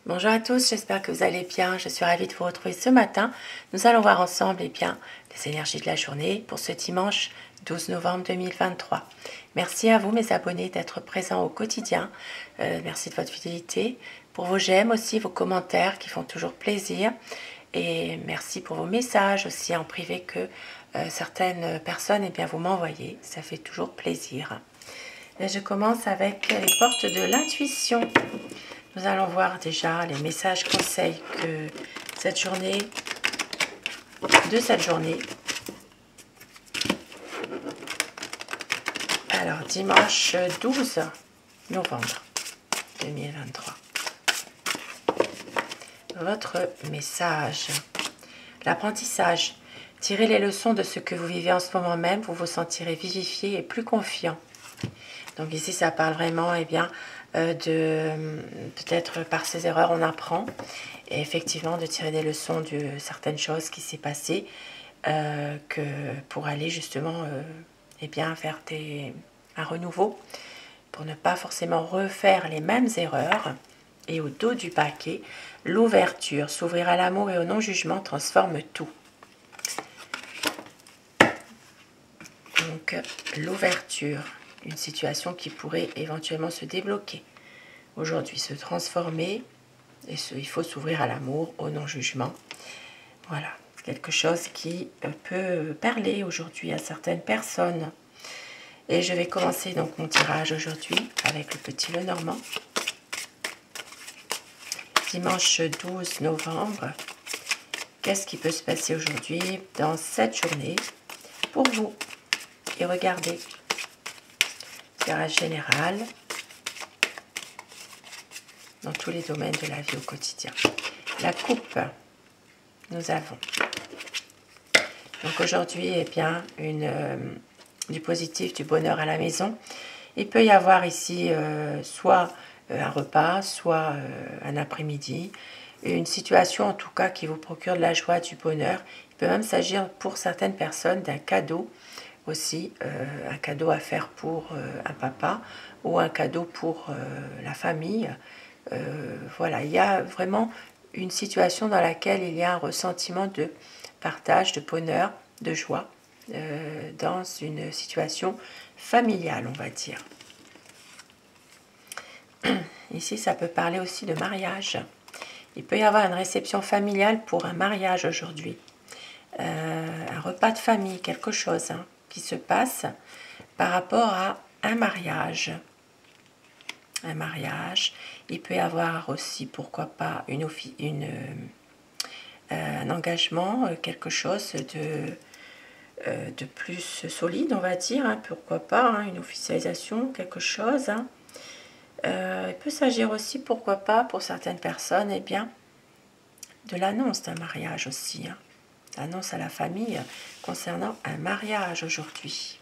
Bonjour à tous, j'espère que vous allez bien. Je suis ravie de vous retrouver ce matin. Nous allons voir ensemble les énergies de la journée pour ce dimanche 12 novembre 2023. Merci à vous mes abonnés d'être présents au quotidien. Merci de votre fidélité, pour vos j'aime aussi, vos commentaires qui font toujours plaisir. Et merci pour vos messages aussi en privé que certaines personnes vous m'envoyez. Ça fait toujours plaisir. Et je commence avec les portes de l'intuition. Nous allons voir déjà les messages conseils que cette journée, Alors, dimanche 12 novembre 2023. Votre message. L'apprentissage. Tirez les leçons de ce que vous vivez en ce moment même. Vous vous sentirez vivifié et plus confiant. Donc ici, ça parle vraiment, de peut-être par ces erreurs, on apprend. Et effectivement, de tirer des leçons de certaines choses qui s'est passées que pour aller justement faire un renouveau, pour ne pas forcément refaire les mêmes erreurs. Et au dos du paquet, l'ouverture, s'ouvrir à l'amour et au non-jugement transforme tout. Donc l'ouverture, une situation qui pourrait éventuellement se débloquer aujourd'hui, se transformer, et il faut s'ouvrir à l'amour, au non-jugement. Voilà, quelque chose qui peut parler aujourd'hui à certaines personnes. Et je vais commencer donc mon tirage aujourd'hui avec le petit Lenormand. Dimanche 12 novembre, qu'est-ce qui peut se passer aujourd'hui dans cette journée pour vous? Et regardez, tirage général dans tous les domaines de la vie au quotidien. La coupe, nous avons donc aujourd'hui du positif, du bonheur à la maison. Il peut y avoir ici soit un repas, soit un après-midi, une situation en tout cas qui vous procure de la joie, du bonheur. Il peut même s'agir pour certaines personnes d'un cadeau aussi, un cadeau à faire pour un papa ou un cadeau pour la famille. Voilà, il y a vraiment une situation dans laquelle il y a un ressentiment de partage, de bonheur, de joie dans une situation familiale, on va dire. Ici, ça peut parler aussi de mariage. Il peut y avoir une réception familiale pour un mariage aujourd'hui. Un repas de famille, quelque chose qui se passe par rapport à un mariage. Un mariage. Il peut y avoir aussi, pourquoi pas, un engagement, quelque chose de plus solide, on va dire. Pourquoi pas, une officialisation, quelque chose. Il peut s'agir aussi, pourquoi pas, pour certaines personnes, de l'annonce d'un mariage aussi. L'annonce à la famille concernant un mariage aujourd'hui.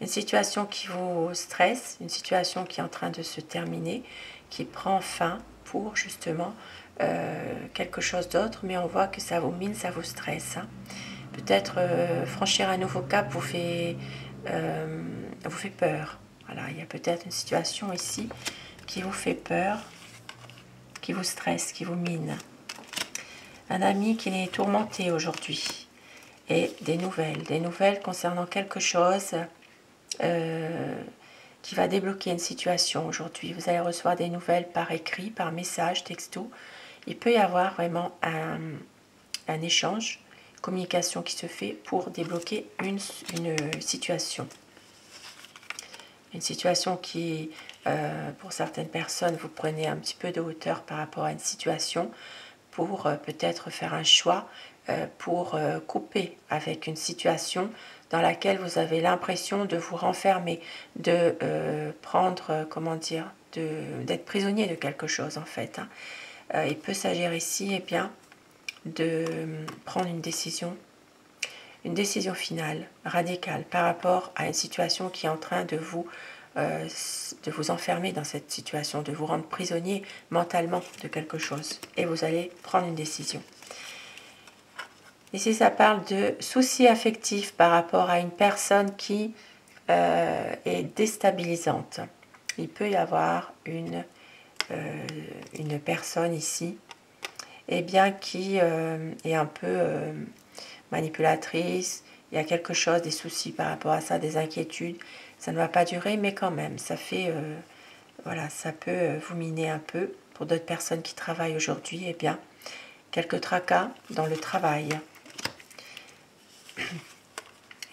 Une situation qui vous stresse, une situation qui est en train de se terminer, qui prend fin pour justement quelque chose d'autre, mais on voit que ça vous mine, ça vous stresse. Peut-être franchir un nouveau cap vous fait peur. Voilà, il y a peut-être une situation ici qui vous fait peur, qui vous stresse, qui vous mine. Un ami qui est tourmenté aujourd'hui. Et des nouvelles concernant quelque chose qui va débloquer une situation aujourd'hui. Vous allez recevoir des nouvelles par écrit, par message, texto. Il peut y avoir vraiment un échange, une communication qui se fait pour débloquer une situation. Une situation qui, pour certaines personnes, vous prenez un petit peu de hauteur par rapport à une situation pour peut-être faire un choix pour couper avec une situation dans laquelle vous avez l'impression de vous renfermer, de prendre, d'être prisonnier de quelque chose en fait. Il peut s'agir ici de prendre une décision finale, radicale, par rapport à une situation qui est en train de vous enfermer dans cette situation, de vous rendre prisonnier mentalement de quelque chose. Et vous allez prendre une décision. Ici, ça parle de soucis affectifs par rapport à une personne qui est déstabilisante. Il peut y avoir une une personne ici, eh bien, qui est un peu manipulatrice. Il y a quelque chose, des soucis par rapport à ça, des inquiétudes. Ça ne va pas durer, mais quand même, ça fait, voilà, ça peut vous miner un peu. Pour d'autres personnes qui travaillent aujourd'hui, eh bien, quelques tracas dans le travail.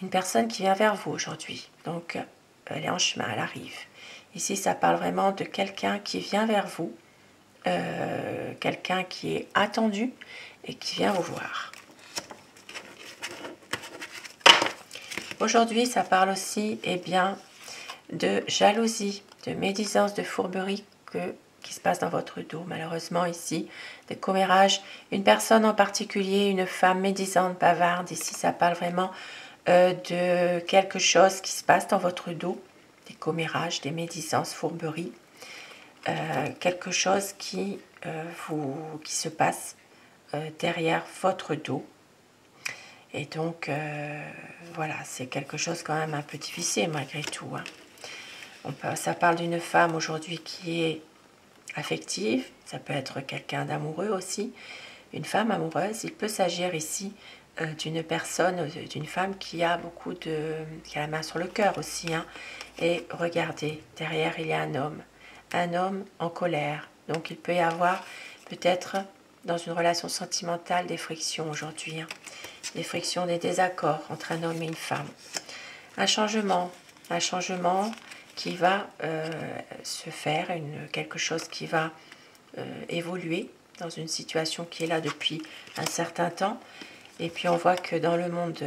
Une personne qui vient vers vous aujourd'hui, donc elle est en chemin, elle arrive. Ici, ça parle vraiment de quelqu'un qui vient vers vous, quelqu'un qui est attendu et qui vient vous voir. Aujourd'hui, ça parle aussi, eh bien, de jalousie, de médisance, de fourberie qui se passe dans votre dos. Malheureusement, ici, des commérages. Une personne en particulier, une femme médisante, bavarde. Ici, ça parle vraiment de quelque chose qui se passe dans votre dos. Des commérages, des médisances, fourberies. Quelque chose qui se passe derrière votre dos. Et donc, voilà, c'est quelque chose quand même un peu difficile malgré tout. Hein. Ça parle d'une femme aujourd'hui qui est affective, ça peut être quelqu'un d'amoureux aussi, une femme amoureuse. Il peut s'agir ici d'une personne, d'une femme qui a qui a la main sur le cœur aussi. Hein. Et regardez, derrière il y a un homme en colère. Donc il peut y avoir peut-être dans une relation sentimentale des frictions aujourd'hui, hein. Des frictions, des désaccords entre un homme et une femme. Un changement qui va se faire, quelque chose qui va évoluer dans une situation qui est là depuis un certain temps. Et puis on voit que dans le monde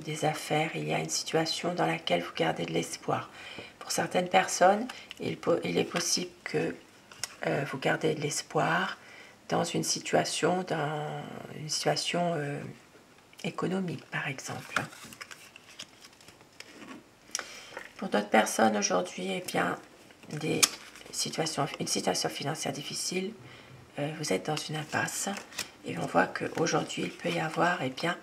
des affaires, il y a une situation dans laquelle vous gardez de l'espoir. Pour certaines personnes, il est possible que vous gardez de l'espoir dans une situation économique, par exemple. Pour d'autres personnes aujourd'hui, eh bien, une situation financière difficile, vous êtes dans une impasse et on voit qu'aujourd'hui, il peut y avoir, eh bien,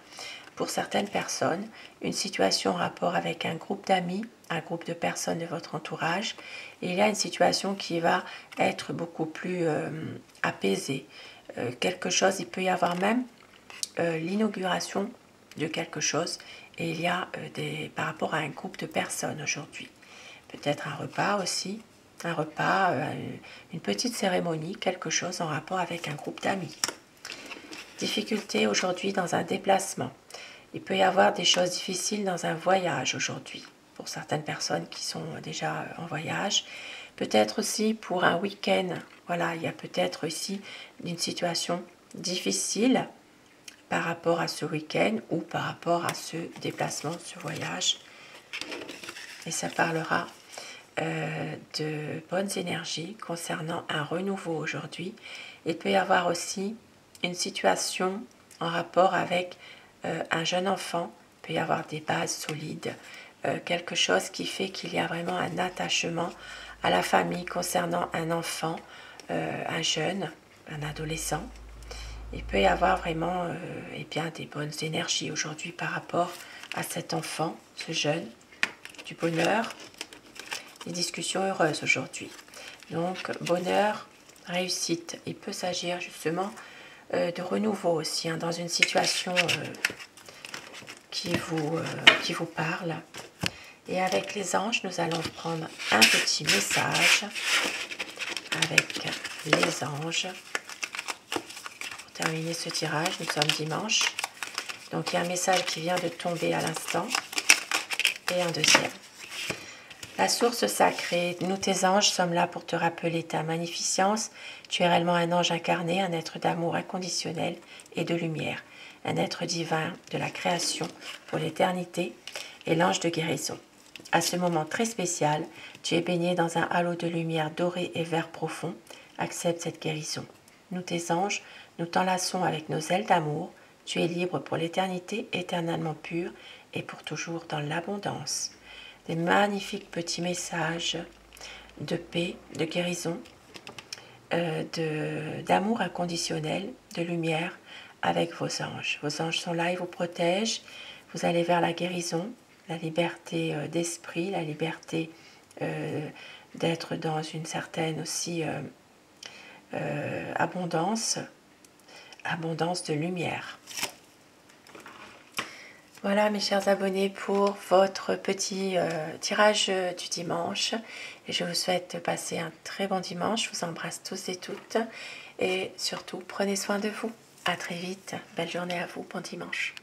pour certaines personnes, une situation en rapport avec un groupe d'amis, un groupe de personnes de votre entourage. Et il y a une situation qui va être beaucoup plus apaisée. Quelque chose, il peut y avoir même l'inauguration de quelque chose. Et il y a par rapport à un groupe de personnes aujourd'hui. Peut-être un repas aussi, une petite cérémonie, quelque chose en rapport avec un groupe d'amis. Difficulté aujourd'hui dans un déplacement. Il peut y avoir des choses difficiles dans un voyage aujourd'hui, pour certaines personnes qui sont déjà en voyage. Peut-être aussi pour un week-end. Voilà, il y a peut-être ici une situation difficile par rapport à ce week-end ou par rapport à ce déplacement, ce voyage. Et ça parlera de bonnes énergies concernant un renouveau aujourd'hui. Il peut y avoir aussi une situation en rapport avec un jeune enfant. Il peut y avoir des bases solides, quelque chose qui fait qu'il y a vraiment un attachement à la famille concernant un enfant, un jeune, un adolescent. Il peut y avoir vraiment eh bien, des bonnes énergies aujourd'hui par rapport à cet enfant, ce jeune, du bonheur, des discussions heureuses aujourd'hui. Donc, bonheur, réussite. Il peut s'agir justement de renouveau aussi, hein, dans une situation qui vous parle. Et avec les anges, nous allons prendre un petit message avec les anges. Terminer ce tirage, nous sommes dimanche. Donc il y a un message qui vient de tomber à l'instant et un deuxième. La source sacrée, nous tes anges sommes là pour te rappeler ta magnificence. Tu es réellement un ange incarné, un être d'amour inconditionnel et de lumière, un être divin de la création pour l'éternité et l'ange de guérison. À ce moment très spécial, tu es baigné dans un halo de lumière dorée et vert profond. Accepte cette guérison. Nous tes anges, nous t'enlaçons avec nos ailes d'amour. Tu es libre pour l'éternité, éternellement pure et pour toujours dans l'abondance. Des magnifiques petits messages de paix, de guérison, d'amour inconditionnel, de lumière avec vos anges. Vos anges sont là, ils vous protègent. Vous allez vers la guérison, la liberté d'esprit, la liberté d'être dans une certaine aussi abondance, abondance de lumière. Voilà mes chers abonnés pour votre petit tirage du dimanche. Et je vous souhaite de passer un très bon dimanche. Je vous embrasse tous et toutes. Et surtout, prenez soin de vous. À très vite. Belle journée à vous. Bon dimanche.